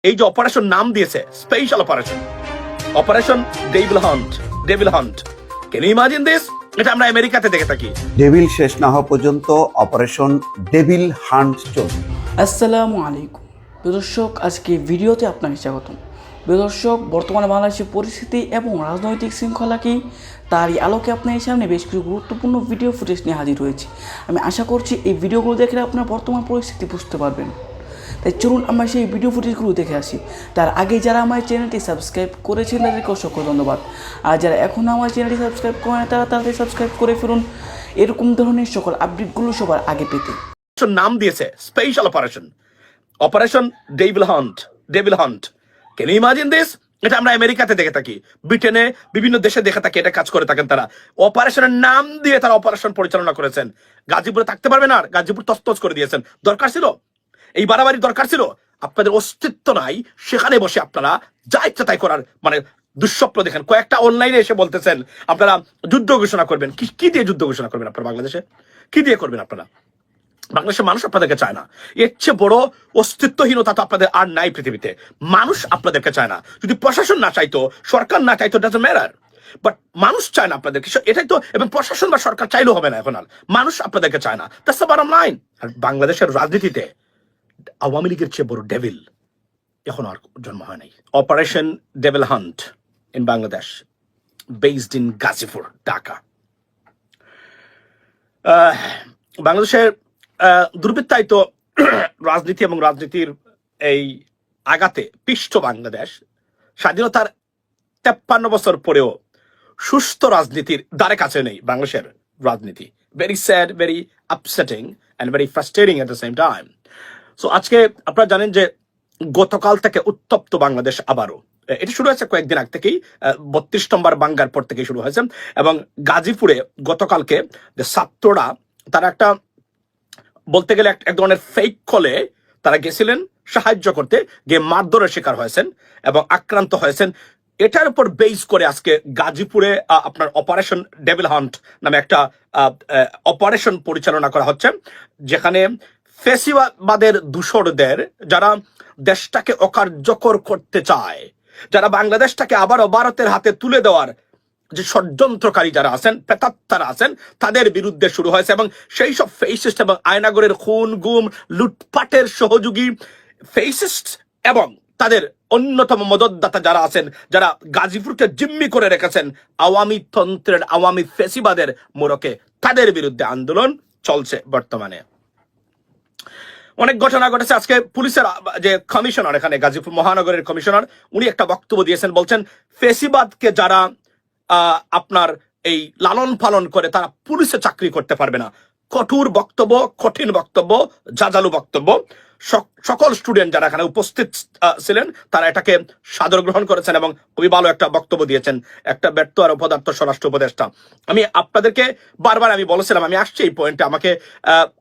এই যে অপারেশন নাম দিয়েছে special operation, operation devil hunt. Can you imagine this? এটা আমরা আমেরিকাতে দেখে থাকি। ডেভিল শেষ না হওয়া পর্যন্ত অপারেশন ডেভিল হান্ট চলবে। আসসালামু আলাইকুম প্রিয় দর্শক, আজকে ভিডিওতে আপনাকে স্বাগতম। প্রিয় দর্শক, বর্তমানে বাংলাদেশের পরিস্থিতি এবং রাজনৈতিক শৃঙ্খলা কি তারই আলোকে আপনার সামনে বেশ কিছু গুরুত্বপূর্ণ ভিডিও ফুটেজ নিয়ে হাজির হয়েছি। আমি আশা করছি এই ভিডিওগুলো দেখলে আপনারা বর্তমান পরিস্থিতি বুঝতে পারবেন। তাই চলুন আমরা সেই ভিডিও ফুটেজগুলো দেখে আসি। তার আগে যারা আমার চ্যানেলটি সাবস্ক্রাইব করেছেন তাদেরকে অসংখ্য ধন্যবাদ, আর যারা এখনও আমার চ্যানেলটি সাবস্ক্রাইব করেন তারা তাড়াতাড়ি সাবস্ক্রাইব করে ফেলুন এরকম ধরনের সকল আপডেটগুলো সবার আগে পেতে। নাম দিয়েছে special operation devil hunt. Can you imagine this? এটা আমরা আমেরিকাতে দেখে থাকি, ব্রিটেনে বিভিন্ন দেশে দেখে থাকি, এটা কাজ করে থাকেন তারা। অপারেশনের নাম দিয়ে তারা অপারেশন পরিচালনা করেছেন। গাজীপুরে থাকতে পারবেন আর গাজীপুর তছনছ করে দিয়েছেন। দরকার ছিল এই বাড়াবাড়ির, দরকার ছিল? আপনাদের অস্তিত্ব নাই, সেখানে বসে আপনারা যা ইচ্ছা তাই করার মানে দুঃস্বপ্ন দেখেন। কয়েকটা অনলাইনে এসে বলতেছেন আপনারা যুদ্ধ ঘোষণা করবেন। কি দিয়ে যুদ্ধ ঘোষণা করবেন আপনারা বাংলাদেশে? কি দিয়ে করবেন আপনারা? বাংলাদেশের মানুষ আপনাদেরকে চায় না। এর চেয়ে বড় অস্তিত্বহীনতা তো আপনাদের আর নাই পৃথিবীতে। মানুষ আপনাদেরকে চায় না। যদি প্রশাসন না চাইতো, সরকার না চাইতো, ডাজন্ট ম্যাটার, বাট মানুষ চায় না আপনাদেরকে। এটাই তো, এবং প্রশাসন বা সরকার চাইলেও হবে না এখন আর। মানুষ আপনাদেরকে চায় না, দ্যাটস দ্য বটম লাইন। আর বাংলাদেশের রাজনীতিতে আওয়ামী লীগের চেয়ে বড় ডেভিল এখন আর জন্ম হয় নাই। Operation devil hunt in Bangladesh, based in Gazipur, Dhaka. বাংলাদেশের দুর্বৃত্তায়িত রাজনীতি এবং রাজনীতির এই আঘাতে পিষ্ট বাংলাদেশ স্বাধীনতার 53 বছর পরেও সুস্থ রাজনীতির দ্বারে কাছে নেই বাংলাদেশের রাজনীতি। Very sad, very upsetting and very frustrating at the same time. So আজকে আপনারা জানেন যে গতকাল থেকে উত্তপ্ত বাংলাদেশ আবারও। এটা শুরু হয়েছে কয়েকদিন আগ থেকেই, 32 নম্বর বাঙ্গার পর থেকেই শুরু হয়েছে। এবং গাজীপুরে গতকালকে যে ছাত্ররা, তারা একটা বলতে গেলে এক ধরনের ফেক কলে তারা গেছিলেন সাহায্য করতে, গিয়ে মারধরের শিকার হয়েছেন এবং আক্রান্ত হয়েছেন। এটার উপর বেস করে আজকে গাজীপুরে আপনার অপারেশন ডেভিল হান্ট নামে একটা অপারেশন পরিচালনা করা হচ্ছে, যেখানে ফ্যাসিবাদের দূষরদের, যারা দেশটাকে অকার্যকর করতে চায়, যারা বাংলাদেশটাকে আবারও ভারতের হাতে তুলে দেওয়ার যে ষড়যন্ত্রকারী যারা আছেন, প্রেতাত্মারা আছেন, তাদের বিরুদ্ধে শুরু হয়েছে। এবং সেই সব ফেসিস্ট এবং আয়নাগরের খুন গুম লুটপাটের সহযোগী ফেসিস্ট এবং তাদের অন্যতম মদতদাতা যারা আছেন, যারা গাজীপুরকে জিম্মি করে রেখেছেন আওয়ামী তন্ত্রের, আওয়ামী ফেসিবাদের মোড়কে, তাদের বিরুদ্ধে আন্দোলন চলছে বর্তমানে। অনেক ঘটনা ঘটেছে। আজকে পুলিশের যে কমিশনার, এখানে গাজীপুর মহানগরের কমিশনার, উনি একটা বক্তব্য দিয়েছেন। বলছেন ফেসিবাদকে যারা আপনার এই লালন পালন করে তারা পুলিশে চাকরি করতে পারবে না। কঠোর বক্তব্য, কঠিন বক্তব্য, জাজালু বক্তব্য। সকল স্টুডেন্ট যারা এখানে উপস্থিত ছিলেন তারা এটাকে সাদর গ্রহণ করেছেন এবং খুবই ভালো একটা বক্তব্য দিয়েছেন একটা ব্যর্থ আর অপদার্থ স্বরাষ্ট্র উপদেষ্টা। আমি আপনাদেরকে বারবার আমি বলেছিলাম, আমি আসছি এই পয়েন্টে, আমাকে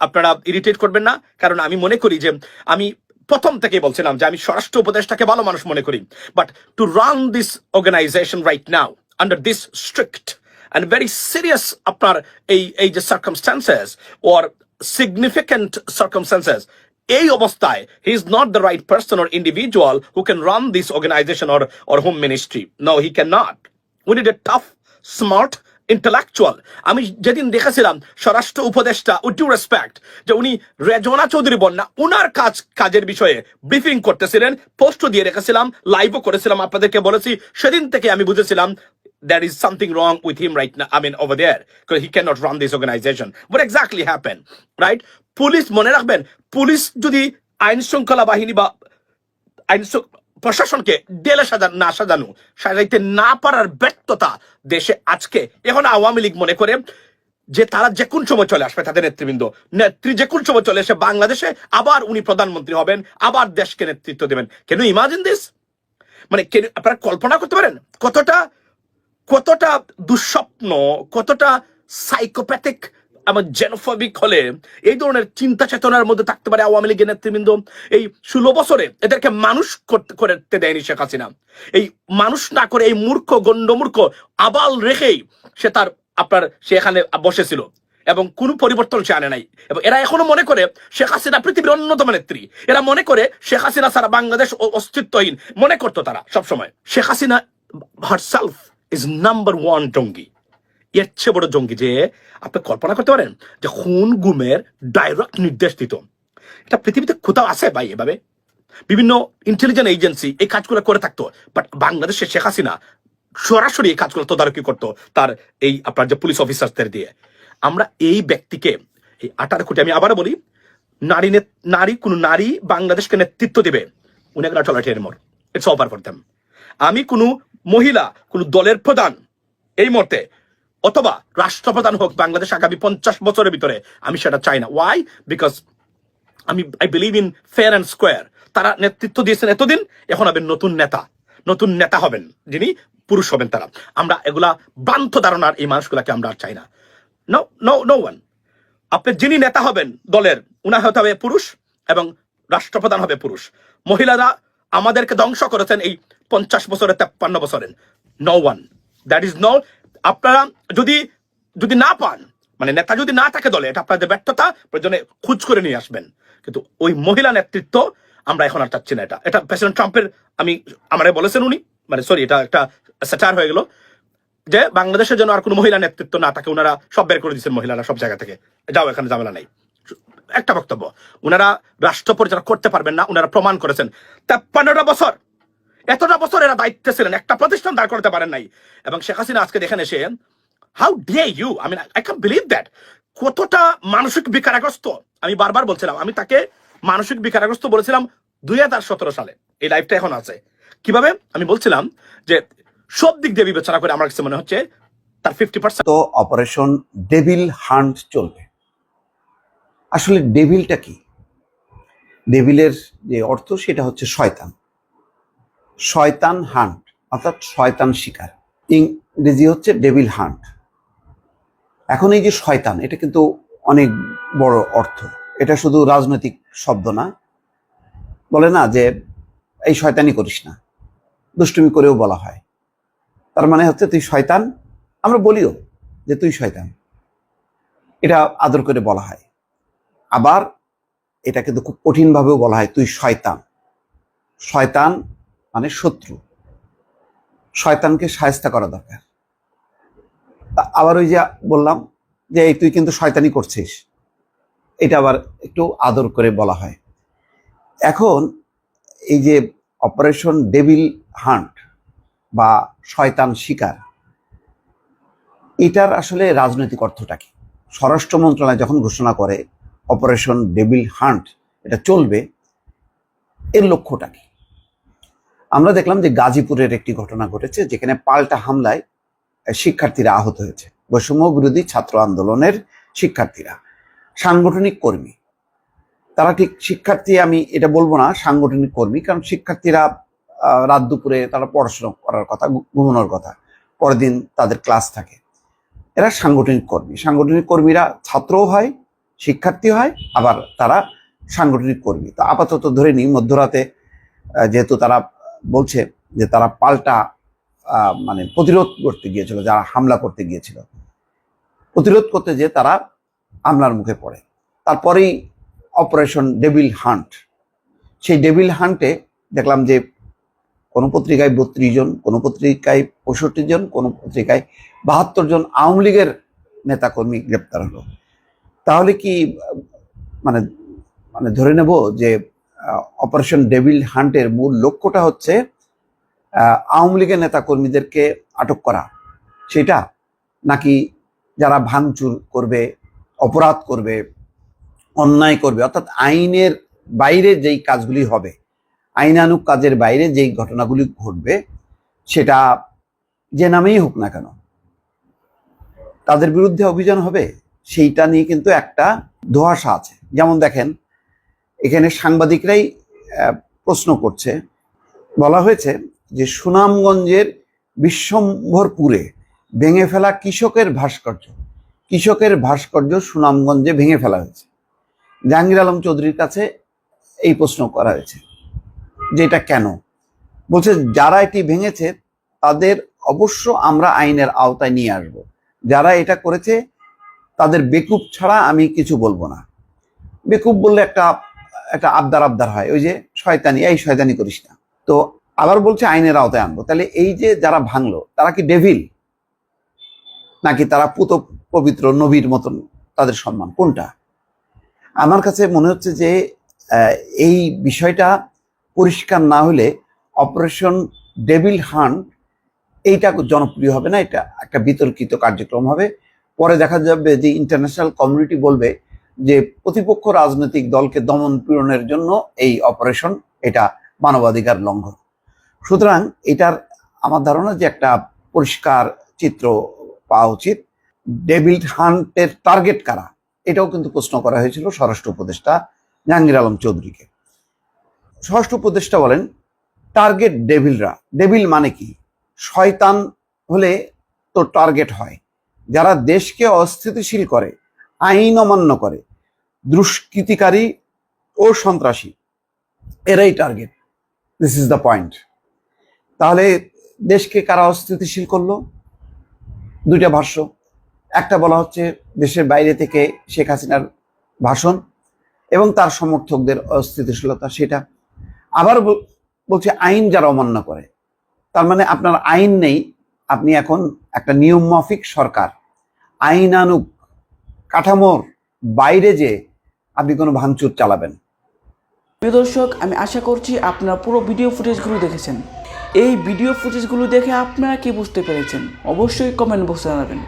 আপনারা ইরিটেট করবেন না, কারণ আমি মনে করি যে, আমি প্রথম থেকেই বলছিলাম যে আমি স্বরাষ্ট্র উপদেষ্টাকে ভালো মানুষ মনে করি, but to run this organisation right now under this strict and very serious আপনার এই যে circumstances or significant circumstances, এই অবস্থায় he is not the right person or individual who can run this organization or home ministry. No, he cannot. We need a tough, smart, intellectual. আমি যেদিন দেখেছিলাম স্বরাষ্ট্র উপদেষ্টা, উইথ ডিউ রেসপেক্ট, যে উনি রেজওয়ানা চৌধুরী বন্যা উনার কাজের বিষয়ে ব্রিফিং করতেছিলেন, পোস্টও দিয়ে রেখেছিলাম, লাইভও করেছিলাম, আপনাদেরকে বলেছি, সেদিন থেকে আমি বুঝেছিলাম there is something wrong with him right now, I mean over there, because he cannot run this organization. What exactly happened, right? Police, মনে রাখবেন, পুলিশ যদি আইন শৃঙ্খলা বাহিনী বা প্রশাসনকে ডেলে সাজাইতে না পারার ব্যর্থতা দেশে আজকে এখন আওয়ামী লীগ মনে করে যে তারা যে কোন সময় চলে আসবে, তাদের নেত্রী যে কোন সময় চলে এসে বাংলাদেশে আবার উনি প্রধানমন্ত্রী হবেন, আবার দেশকে নেতৃত্ব দেবেন। কেন ইমাজিন দিস? মানে আপনারা কল্পনা করতে পারেন কতটা দুঃস্বপ্ন, কতটা সাইকোপ্যাথিক এবং জেনোফোবিক হলে এই ধরনের চিন্তা চেতনার মধ্যে থাকতে পারে আওয়ামী লীগের নেতৃবৃন্দ। এই 16 বছরে এদেরকে মানুষ করতে দেয়নি শেখ হাসিনা। এই মানুষ না করে এই মূর্খ, গণ্ডমূর্খ আবাল রেখেই সে এখানে বসেছিল। এবং কোনো পরিবর্তন সে আনে নাই। এবং এরা এখনো মনে করে শেখ হাসিনা পৃথিবীর অন্যতম নেত্রী। এরা মনে করে শেখ হাসিনা ছাড়া বাংলাদেশ অস্তিত্বহীন মনে করতো তারা সবসময়। Sheikh Hasina herself is number 1 জঙ্গি। এর চেয়ে বড় জঙ্গি যে আপনি কল্পনা করতে পারেন যে খুন গুমের ডাইরেক্ট নির্দেশ দিত। এটা পৃথিবীতে কোথাও আছে ভাই এভাবে? বিভিন্ন ইন্টেলিজেন্স এজেন্সি এই কাজগুলো করে থাকতো, বাট বাংলাদেশে শেখ হাসিনা সরাসরি এই কাজগুলো তদারকি করতো তার এই আপনার যে পুলিশ অফিসারদের দিয়ে। আমরা এই ব্যক্তিকে এই 18 কোটি, আমি আবারও বলি, কোন নারী বাংলাদেশকে নেতৃত্ব দিবে, উনি একটা tolerate more, it's over for them. আমি কোন মহিলা কোন দলের প্রধান এই মুহূর্তে অথবা রাষ্ট্রপ্রধান হোক বাংলাদেশ আগামী 50 বছরের ভিতরে, আমি সেটা চাই না। Why? Because I believe in fair and square. তারা নেতৃত্ব দিয়েছেন এতদিন, এখন হবেন নতুন নেতা হবেন যিনি পুরুষ হবেন তারা। আমরা এগুলা ভ্রান্ত ধারণার এই মানুষগুলাকে আমরা আর চাই না। No no no one. আপনি যিনি নেতা হবেন দলের, উনার হতে হবে পুরুষ এবং রাষ্ট্রপ্রধান হবে পুরুষ। মহিলারা আমাদেরকে ধ্বংস করেছেন এই 50 বছরে 53 বছরের। No one, that is no. আপনারা যদি না পান, মানে নেতা যদি না থাকে দলে, এটা আপনাদের ব্যর্থতা, প্রয়োজনে খোঁজ করে নিয়ে আসবেন। কিন্তু ওই মহিলা নেতৃত্ব আমরা এখন আর চাচ্ছি না। এটা প্রেসিডেন্ট ট্রাম্পের, আমারে বলেছেন উনি, মানে সরি, এটা একটা স্যাটার হয়ে গেল যে বাংলাদেশের জন্য আর কোনো মহিলা নেতৃত্ব না থাকে। ওনারা সব বের করে দিচ্ছেন, মহিলারা সব জায়গা থেকে, যাও, এখানে ঝামেলা নাই। একটা বক্তব্য, ওনারা রাষ্ট্র পরিচালনা করতে পারবেন না, ওনারা প্রমাণ করেছেন। 53টা বছর, এতটা বছর এরা দায়িত্বে ছিলেন, একটা প্রতিষ্ঠান দাঁড় করতে পারেন নাই। এবং শেখ হাসিনা আজকে দেখেন এসে, how dare you, I can believe that. কতটা মানসিক বিকারগ্রস্ত। আমি বারবার বলছিলাম, আমি তাকে মানসিক বিকারগ্রস্ত বলেছিলাম 2017 সালে। এই লাইফটা এখন আছে। কিভাবে? আমি বলছিলাম যে সব দিক দিয়ে বিবেচনা করে আমার কাছে মনে হচ্ছে তার 50%। তো অপারেশন ডেভিল হান্ট চলবে। আসলে ডেভিলটা কি? ডেভিলের যে অর্থ সেটা হচ্ছে শয়তান। শয়তান হান্ট অর্থাৎ শয়তান শিকার, ইংরেজি হচ্ছে ডেভিল হান্ট। এখন এই যে শয়তান, এটা কিন্তু অনেক বড় অর্থ। এটা শুধু রাজনৈতিক শব্দ না। বলে না যে এই শয়তানি করিস না, দুষ্টুমি করেও বলা হয়। তার মানে হচ্ছে তুই শয়তান। আমরা বলিও যে তুই শয়তান, এটা আদর করে বলা হয়। আবার এটা কিন্তু খুব কঠিনভাবেও বলা হয়, তুই শয়তান। শয়তান মানে শত্রু, শয়তানকে শায়েস্তা করা দরকার। আবার ওই যে বললাম যে এই তুই কিন্তু শয়তানি করছিস, এটা আবার একটু আদর করে বলা হয়। এখন এই যে অপারেশন ডেভিল হান্ট বা শয়তান শিকার, এটার আসলে রাজনৈতিক অর্থটা কি? স্বরাষ্ট্র মন্ত্রণালয় যখন ঘোষণা করে অপারেশন ডেভিল হান্ট এটা চলবে, এর লক্ষ্যটা কি? আমরা দেখলাম যে গাজীপুরের একটি ঘটনা ঘটেছে, যেখানে পাল্টা হামলায় শিক্ষার্থীরা আহত হয়েছে। বৈষম্য বিরোধী ছাত্র আন্দোলনের শিক্ষার্থীরা, সাংগঠনিক কর্মী। তারা ঠিক শিক্ষার্থী আমি এটা বলবো না, সাংগঠনিক কর্মী। কারণ শিক্ষার্থীরা রাত দুপুরে তারা পড়াশোনা করার কথা, ঘুমানোর কথা, পরের দিন তাদের ক্লাস থাকে। এরা সাংগঠনিক কর্মী। সাংগঠনিক কর্মীরা ছাত্রও হয়, শিক্ষার্থী হয়, আবার তারা সাংগঠনিক কর্মী। তো আপাতত ধরে নিই মধ্যরাতে, যেহেতু তারা বলছে যে তারা পাল্টা মানে প্রতিরোধ করতে গিয়েছিল, যারা হামলা করতে গিয়েছিল, প্রতিরোধ করতে যেয়ে তারা হামলার মুখে পড়ে। তারপরেই অপারেশন ডেভিল হান্ট। সেই ডেভিল হান্টে দেখলাম যে কোনো পত্রিকায় 32 জন, কোনো পত্রিকায় 65 জন, কোনো পত্রিকায় 72 জন আওয়ামী লীগের নেতাকর্মী গ্রেপ্তার হলো। তাহলে কি মানে মানে ধরে নেব যে অপারেশন ডেভিল হান্টের মূল লক্ষ্যটা হচ্ছে আওয়ামী লীগের নেতাকর্মীদেরকে আটক করা, সেটা? নাকি যারা ভাঙচুর করবে, অপরাধ করবে, অন্যায় করবে, অর্থাৎ আইনের বাইরে যেই কাজগুলি হবে, আইনানুগ কাজের বাইরে যেই ঘটনাগুলি ঘটবে, সেটা যে নামেই হোক না কেন তাদের বিরুদ্ধে অভিযান হবে, সেইটা নিয়ে কিন্তু একটা ধোঁয়াশা আছে। যেমন দেখেন, এখানে সাংবাদিকরাই প্রশ্ন করছে, বলা হয়েছে যে সুনামগঞ্জের বিশ্বম্ভরপুরে ভেঙে ফেলা কৃষকের ভাস্কর্য সুনামগঞ্জে ভেঙে ফেলা হয়েছে। জাহাঙ্গীর আলম চৌধুরীর কাছে এই প্রশ্ন করা হয়েছে যে এটা কেন। বলছে যারা এটি ভেঙেছে তাদের অবশ্য আমরা আইনের আওতায় নিয়ে আসব, যারা এটা করেছে তাদের বেকুব ছাড়া আমি কিছু বলবো না। বেকুব বললে একটা একটা আবদার আবদার হয়, ওই যে শয়তানি, এই শয়তানি করিস না। তো আবার বলছে আইনের আওতায় আনবো। তাহলে এই যে যারা ভাঙলো তারা কি ডেভিল, নাকি তারা পুত পবিত্র নবীর মতন তাদের সম্মান, কোনটা? আমার কাছে মনে হচ্ছে যে এই বিষয়টা পরিষ্কার না হলে অপারেশন ডেভিল হান্ট এইটা জনপ্রিয় হবে না, এটা একটা বিতর্কিত কার্যক্রম হবে। পরে দেখা যাবে যে ইন্টারন্যাশনাল কমিউনিটি বলবে যে প্রতিপক্ষ রাজনৈতিক দলকে দমন পীড়নের জন্য এই অপারেশন, এটা মানবাধিকার লঙ্ঘন। সুতরাং এটার আমার ধারণা যে একটা পরিষ্কার চিত্র পাওয়া উচিত। ডেভিল হান্টের টার্গেট কারা, এটাও কিন্তু প্রশ্ন করা হয়েছিল স্বরাষ্ট্র উপদেষ্টা জাহাঙ্গীর আলম চৌধুরীকে। স্বরাষ্ট্র উপদেষ্টা বলেন টার্গেট ডেভিলরা। ডেভিল মানে কি? শয়তান হলে তো টার্গেট হয় যারা দেশকে অস্থিতিশীল করে, আইন অমান্য করে, দুষ্কৃতিকারী ও সন্ত্রাসী, এরাই target. This is the point. তাহলে দেশকে কারা অস্থিতিশীল করলো? দুইটা ভাষ্য। একটা বলা হচ্ছে দেশের বাইরে থেকে শেখ হাসিনার ভাষণ এবং তার সমর্থকদের অস্থিতিশীলতা, সেটা। আবার বলছে আইন যারা অমান্য করে। তার মানে আপনার আইন নেই, আপনি এখন একটা নিয়ম মাফিক সরকার, আইনানুগ কাঠামোর বাইরে যে আপনি কোনো ভাঙচুর চালাবেন। প্রিয় দর্শক, আমি আশা করছি আপনারা পুরো ভিডিও ফুটেজগুলো দেখেছেন। এই ভিডিও ফুটেজগুলো দেখে আপনারা কি বুঝতে পেরেছেন অবশ্যই কমেন্ট বক্সে জানাবেন।